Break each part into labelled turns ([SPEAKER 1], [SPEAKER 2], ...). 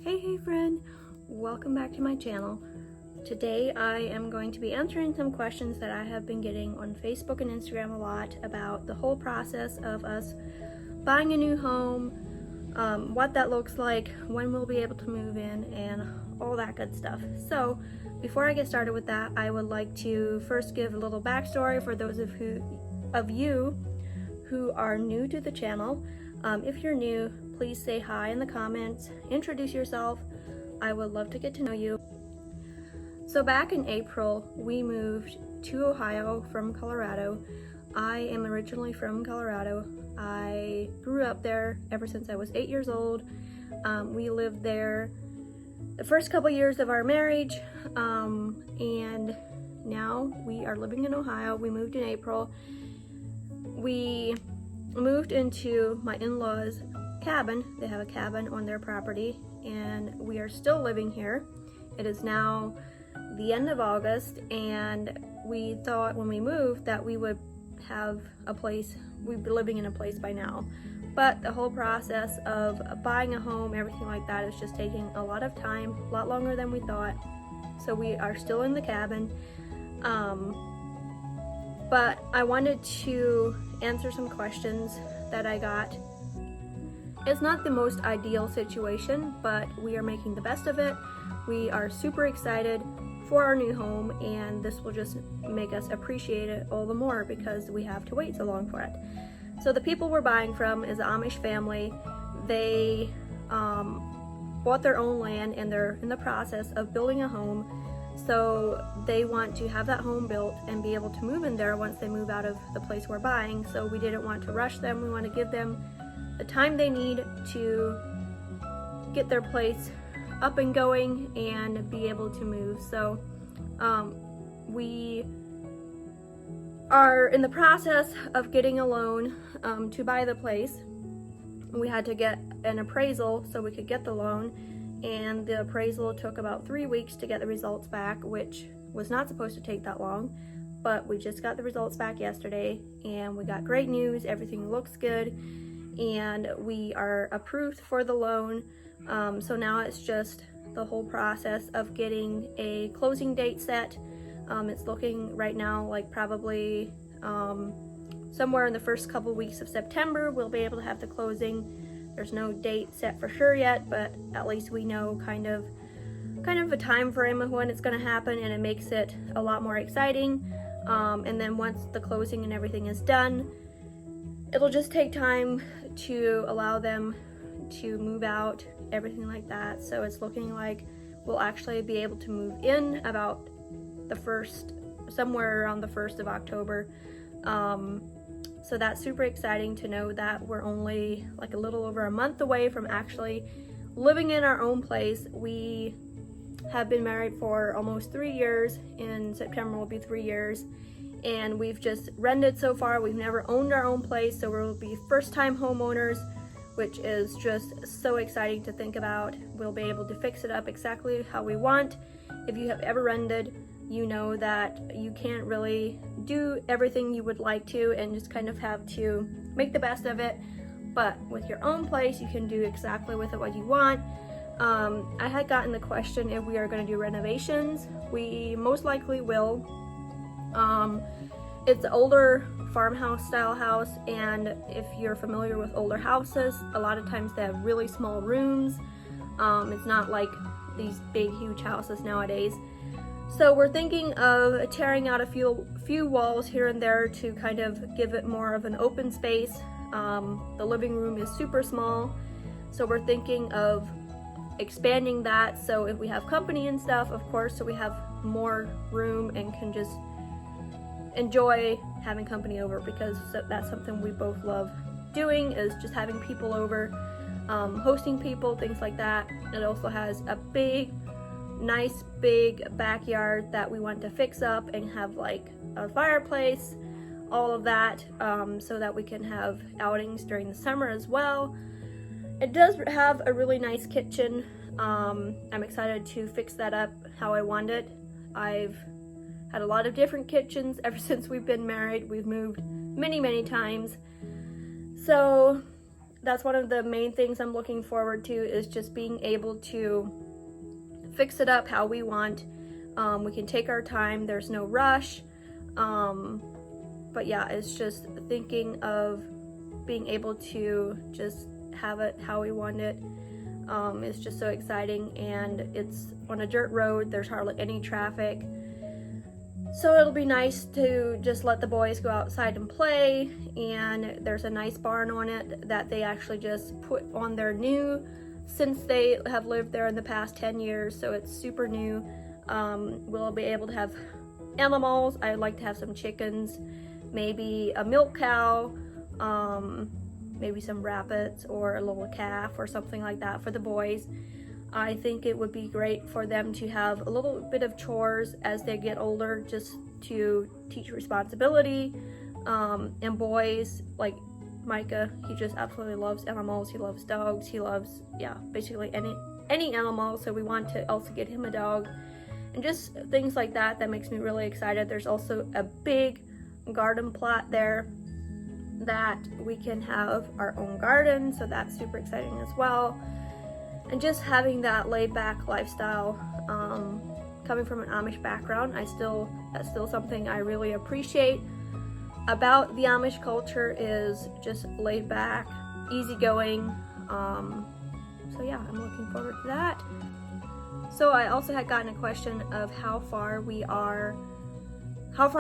[SPEAKER 1] Hey friend, welcome back to my channel. Today I am going to be answering some questions that I have been getting on Facebook and Instagram a lot about the whole process of us buying a new home, what that looks like, when we'll be able to move in, and all that good stuff. So before I get started with that, I would like to first give a little backstory for those of you who are new to the channel. If you're new, please say hi in the comments, introduce yourself. I would love to get to know you. So back in April, we moved to Ohio from Colorado. I am originally from Colorado. I grew up there ever since I was 8 years old. We lived there the first couple years of our marriage, and now we are living in Ohio. We moved in April. We moved into my in-laws' cabin. They have a cabin on their property, and we are still living here. It is now the end of August, and we thought when we moved that we would have a place, we'd be living in a place by now. But the whole process of buying a home, everything like that, is just taking a lot of time, a lot longer than we thought. So we are still in the cabin. But I wanted to answer some questions that I got. It's not the most ideal situation, but we are making the best of it. We are super excited for our new home, and this will just make us appreciate it all the more because we have to wait so long for it. So the people we're buying from is an Amish family. They bought their own land, and they're in the process of building a home. So they want to have that home built and be able to move in there once they move out of the place we're buying. So we didn't want to rush them. We want to give them the time they need to get their place up and going and be able to move. So we are in the process of getting a loan to buy the place. We had to get an appraisal so we could get the loan, and the appraisal took about 3 weeks to get the results back, which was not supposed to take that long, but we just got the results back yesterday, and we got great news. Everything looks good, and we are approved for the loan. So now it's just the whole process of getting a closing date set. It's looking right now like probably somewhere in the first couple weeks of September we'll be able to have the closing. There's no date set for sure yet, but at least we know kind of a time frame of when it's going to happen, and it makes it a lot more exciting. And then once the closing and everything is done, it'll just take time to allow them to move out, everything like that. So it's looking like we'll actually be able to move in about somewhere around the 1st of October. So that's super exciting to know that we're only like a little over a month away from actually living in our own place. We have been married for almost 3 years. In September will be 3 years, and we've just rented so far. We've never owned our own place, so we'll be first-time homeowners, which is just so exciting to think about. We'll be able to fix it up exactly how we want. If you have ever rented, you know that you can't really do everything you would like to, and just kind of have to make the best of it. But with your own place, you can do exactly with it what you want. I had gotten the question if we are going to do renovations. We most likely will. It's an older farmhouse style house, and if you're familiar with older houses, a lot of times they have really small rooms. It's not like these big huge houses nowadays. So we're thinking of tearing out a few walls here and there to kind of give it more of an open space. The living room is super small, so we're thinking of expanding that, so if we have company and stuff, of course, so we have more room and can just enjoy having company over, because that's something we both love doing, is just having people over, hosting people, things like that. It also has a nice big backyard that we want to fix up and have like a fireplace, all of that, so that we can have outings during the summer as well. It does have a really nice kitchen. I'm excited to fix that up how I want it. I've had a lot of different kitchens ever since we've been married. We've moved many times. So that's one of the main things I'm looking forward to, is just being able to fix it up how we want. We can take our time, there's no rush. But yeah, it's just thinking of being able to just have it how we want it. It's just so exciting, and it's on a dirt road, there's hardly any traffic. So it'll be nice to just let the boys go outside and play, and there's a nice barn on it that they actually just put on their new, since they have lived there in the past 10 years, so it's super new. We'll be able to have animals. I'd like to have some chickens, maybe a milk cow, maybe some rabbits or a little calf or something like that for the boys. I think it would be great for them to have a little bit of chores as they get older, just to teach responsibility. And boys, like Micah, he just absolutely loves animals. He loves dogs. He loves, yeah, basically any animal. So we want to also get him a dog, and just things like that. That makes me really excited. There's also a big garden plot there that we can have our own garden, so that's super exciting as well. And just having that laid-back lifestyle, coming from an Amish background, that's still something I really appreciate about the Amish culture, is just laid back, easygoing. So yeah, I'm looking forward to that. So I also had gotten a question of how far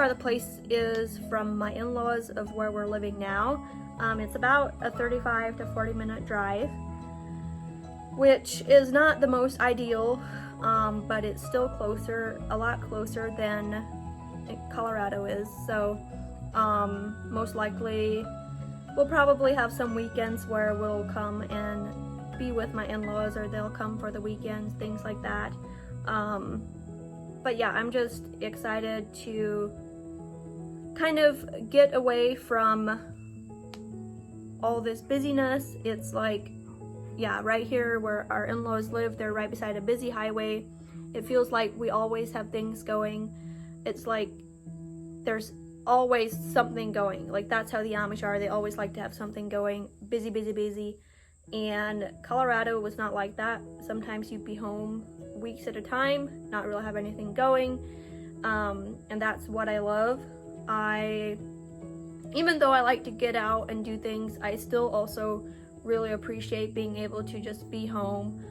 [SPEAKER 1] the place is from my in-laws of where we're living now. It's about a 35 to 40 minute drive, which is not the most ideal, but it's still closer, a lot closer than Colorado is. So most likely we'll probably have some weekends where we'll come and be with my in-laws, or they'll come for the weekends, things like that. But yeah, I'm just excited to kind of get away from all this busyness. It's like, yeah, right here where our in-laws live, they're right beside a busy highway. It feels like we always have things going. It's like there's always something going. Like, that's how the Amish are. They always like to have something going. Busy, busy, busy. And Colorado was not like that. Sometimes you'd be home weeks at a time, not really have anything going. And that's what I love. Even though I like to get out and do things, I still also really appreciate being able to just be home,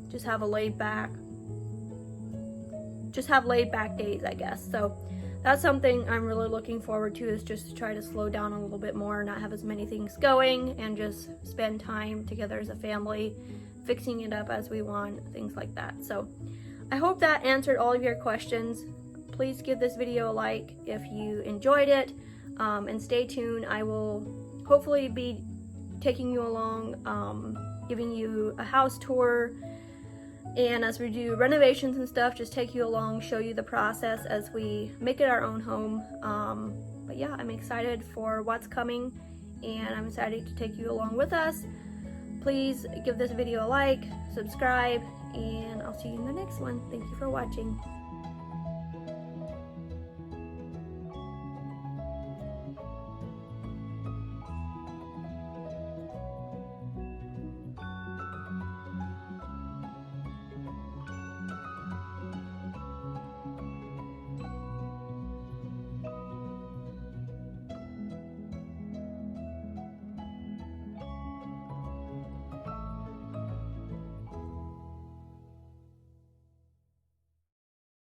[SPEAKER 1] just have laid back days, I guess. So that's something I'm really looking forward to, is just to try to slow down a little bit more, not have as many things going, and just spend time together as a family, fixing it up as we want, things like that. So I hope that answered all of your questions. Please give this video a like if you enjoyed it, and stay tuned. I will hopefully be taking you along, giving you a house tour, and as we do renovations and stuff, just take you along, show you the process as we make it our own home. But yeah, I'm excited for what's coming, and I'm excited to take you along with us. Please give this video a like, subscribe, and I'll see you in the next one. Thank you for watching.